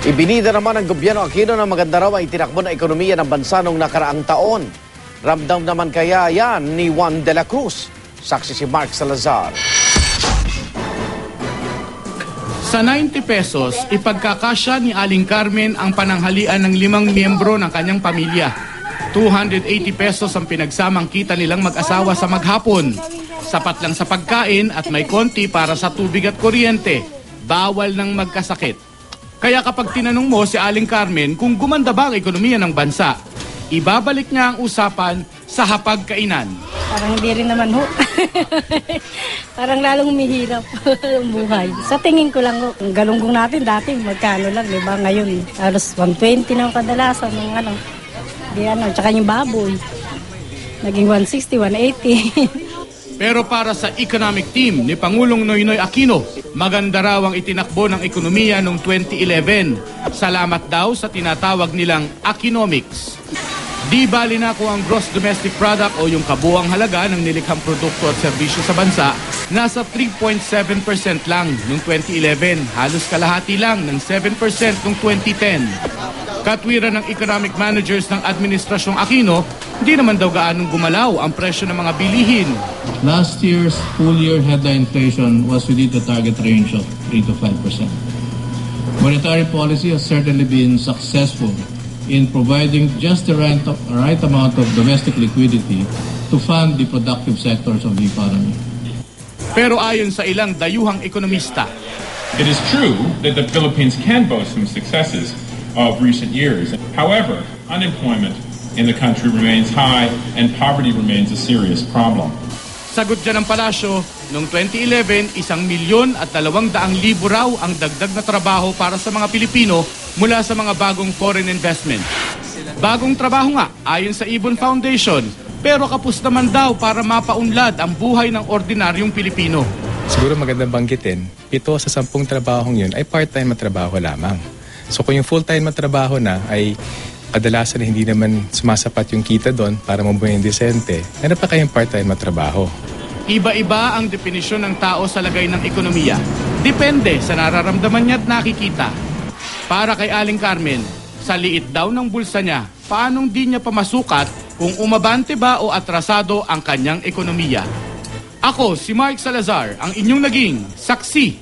Ibinida naman ng gobyerno Aquino na maganda raw ang itinakbo na ekonomiya ng bansa noong nakaraang taon. Ramdam naman kaya yan ni Juan de la Cruz. Saksi si Mark Salazar. Sa 90 pesos, ipagkakasya ni Aling Carmen ang pananghalian ng 5 miyembro ng kanyang pamilya. 280 pesos ang pinagsamang kita nilang mag-asawa sa maghapon. Sapat lang sa pagkain at may konti para sa tubig at kuryente. Bawal nang magkasakit. Kaya kapag tinanong mo si Aling Carmen kung gumanda ba ang ekonomiya ng bansa, ibabalik niya ang usapan sa hapagkainan. Parang hindi rin naman ho. Parang lalong humihirap ang buhay. Sa tingin ko lang ho, ang galunggong natin dati magkano lang, di ba? Ngayon, halos 120 na ang kadalasan ng tsaka yung baboy. Naging 160, 180. Pero para sa economic team ni Pangulong Noynoy Aquino, maganda raw ang itinakbo ng ekonomiya noong 2011. Salamat daw sa tinatawag nilang Aquinomics. Di bali na kung ang gross domestic product o yung kabuang halaga ng nilikhang produkto at serbisyo sa bansa, nasa 3.7% lang noong 2011, halos kalahati lang ng 7% noong 2010. Katwiran ng economic managers ng Administrasyong Aquino, hindi naman daw gaanong gumalaw ang presyo ng mga bilihin. Last year's full-year headline inflation was within the target range of 3 to 5%. Monetary policy has certainly been successful in providing just the right amount of domestic liquidity to fund the productive sectors of the economy. Pero ayon sa ilang dayuhang ekonomista, it is true that the Philippines can boast some successes of recent years. However, unemployment in the country remains high and poverty remains a serious problem. Sagot dyan ng palasyo, noong 2011, 1,200,000 raw ang dagdag na trabaho para sa mga Pilipino mula sa mga bagong foreign investment. Bagong trabaho nga, ayon sa Ibon Foundation, pero kapos naman daw para mapaunlad ang buhay ng ordinaryong Pilipino. Siguro magandang banggitin, 7 sa 10 trabahong yun ay part-time na trabaho lamang. So kung yung full-time na trabaho na ay kadalasan na hindi naman sumasapat yung kita doon para mabuhay ng desente, meron pa kayong part-time na trabaho. Iba-iba ang definisyon ng tao sa lagay ng ekonomiya. Depende sa nararamdaman niya at nakikita. Para kay Aling Carmen, sa liit daw ng bulsa niya, paanong di niya pamasukat kung umabante ba o atrasado ang kanyang ekonomiya. Ako, si Mark Salazar, ang inyong naging saksi.